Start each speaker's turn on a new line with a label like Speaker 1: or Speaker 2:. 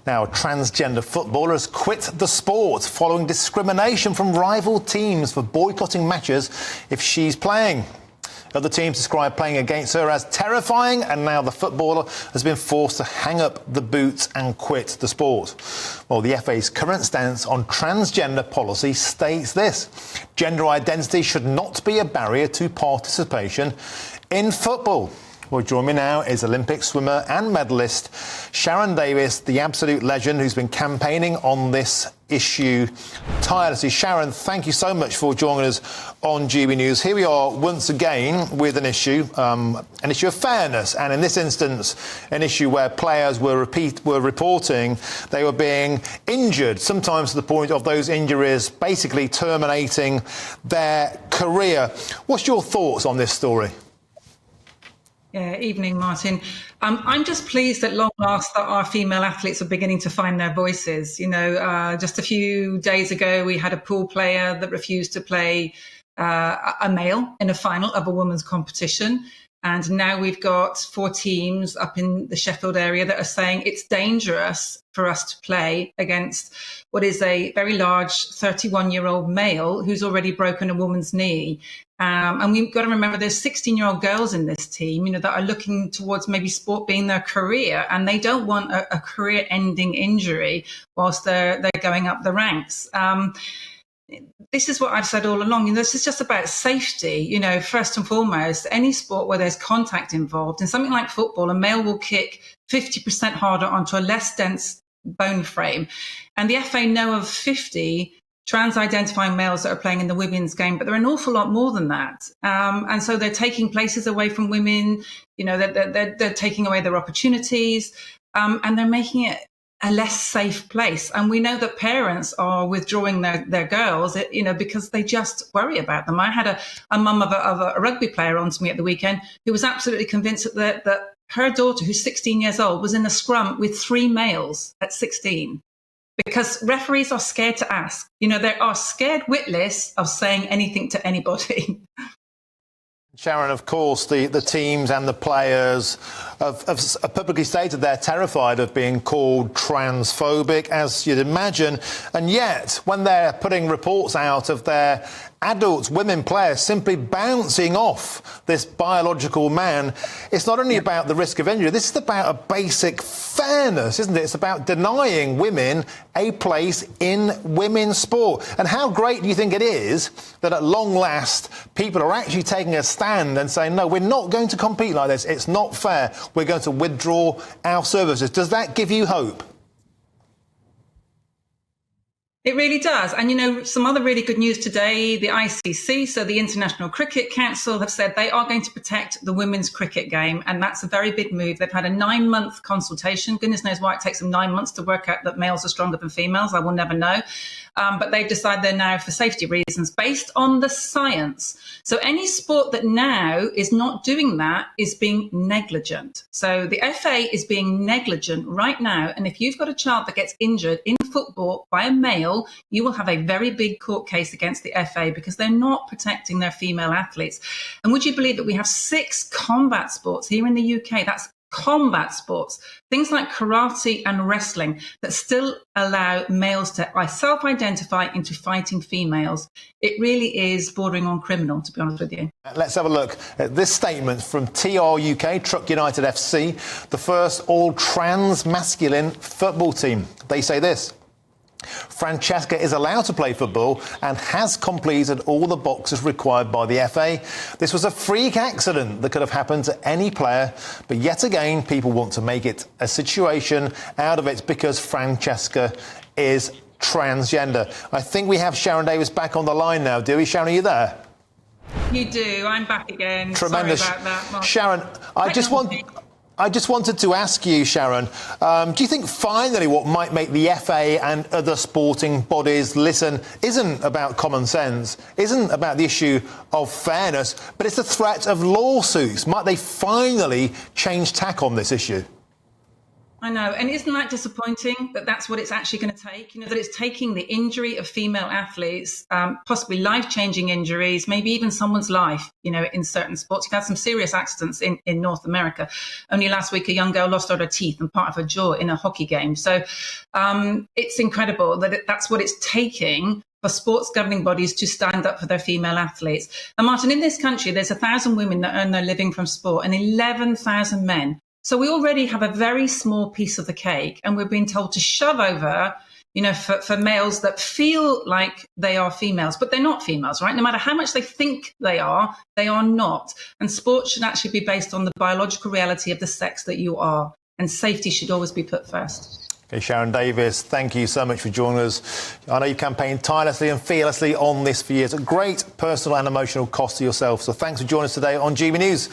Speaker 1: Now, a transgender footballer has quit the sport following discrimination from rival teams for boycotting matches if she's playing. Other teams describe playing against her as terrifying, and now the footballer has been forced to hang up the boots and quit the sport. Well, the FA's current stance on transgender policy states this: gender identity should not be a barrier to participation in football. Well, joining me now is Olympic swimmer and medalist Sharron Davies, the absolute legend who's been campaigning on this issue tirelessly. Sharron, thank you so much for joining us on GBNews. Here we are once again with an issue of fairness, and in this instance, an issue where players were reporting they were being injured, sometimes to the point of those injuries basically terminating their career. What's your thoughts on this story?
Speaker 2: Yeah, evening, Martin. I'm just pleased at long last that our female athletes are beginning to find their voices. You know, just a few days ago, we had a pool player that refused to play a male in a final of a women's competition. And now we've got 4 teams up in the Sheffield area that are saying it's dangerous for us to play against what is a very large 31-year-old male who's already broken a woman's knee. And we've got to remember there's 16-year-old girls in this team, you know, that are looking towards maybe sport being their career, and they don't want a career-ending injury whilst they're going up the ranks. This is what I've said all along. You know, this is just about safety. You know, first and foremost, any sport where there's contact involved, in something like football, a male will kick 50% harder onto a less dense bone frame. And the FA know of 50 trans-identifying males that are playing in the women's game, but there are an awful lot more than that. And so they're taking places away from women. You know, they're taking away their opportunities, and they're making it a less safe place. And we know that parents are withdrawing their girls, you know, because they just worry about them. I had a mum of a rugby player on to me at the weekend who was absolutely convinced that her daughter, who's 16 years old, was in a scrum with 3 males at 16. Because referees are scared to ask. You know, they are scared witless of saying anything to anybody.
Speaker 1: Sharron, of course, the teams and the players have publicly stated they're terrified of being called transphobic, as you'd imagine. And yet, when they're putting reports out of their adult women players simply bouncing off this biological man, it's not only about the risk of injury, this is about a basic fairness, isn't it? It's about denying women a place in women's sport. And how great do you think it is that at long last people are actually taking a stand and saying, no, we're not going to compete like this, it's not fair, we're going to withdraw our services? Does that give you hope?
Speaker 2: It really does. And, you know, some other really good news today, the ICC, so the International Cricket Council, have said they are going to protect the women's cricket game. And that's a very big move. They've had a 9-month consultation. Goodness knows why it takes them 9 months to work out that males are stronger than females. I will never know. But they've decided they're now, for safety reasons, based on the science. So any sport that now is not doing that is being negligent. So the FA is being negligent right now. And if you've got a child that gets injured in football by a male, you will have a very big court case against the FA because they're not protecting their female athletes. And would you believe that we have 6 combat sports here in the UK? That's combat sports, things like karate and wrestling, that still allow males to self-identify into fighting females. It really is bordering on criminal, to be honest with you.
Speaker 1: Let's have a look at this statement from TR UK, Truck United FC, the first all-trans masculine football team. They say this: Francesca is allowed to play football and has completed all the boxes required by the FA. This was a freak accident that could have happened to any player, but yet again, people want to make it a situation out of it because Francesca is transgender. I think we have Sharron Davies back on the line now, do we? Sharron, are you there?
Speaker 2: You do. I'm back again.
Speaker 1: Tremendous.
Speaker 2: Sorry about that, Mark.
Speaker 1: Sharron, I just wanted to ask you, Sharron, do you think finally what might make the FA and other sporting bodies listen isn't about common sense, isn't about the issue of fairness, but it's the threat of lawsuits? Might they finally change tack on this issue?
Speaker 2: I know. And isn't that disappointing that that's what it's actually going to take? You know, that it's taking the injury of female athletes, possibly life-changing injuries, maybe even someone's life, you know, in certain sports. You've had some serious accidents in North America. Only last week, a young girl lost all her teeth and part of her jaw in a hockey game. So it's incredible that that's what it's taking for sports governing bodies to stand up for their female athletes. And Martin, in this country, there's 1,000 women that earn their living from sport and 11,000 men. So we already have a very small piece of the cake, and we're being told to shove over, you know, for males that feel like they are females, but they're not females, right? No matter how much they think they are not. And sport should actually be based on the biological reality of the sex that you are, and safety should always be put first.
Speaker 1: Okay, Sharron Davies, thank you so much for joining us. I know you campaigned tirelessly and fearlessly on this for years, at great personal and emotional cost to yourself. So thanks for joining us today on GB News.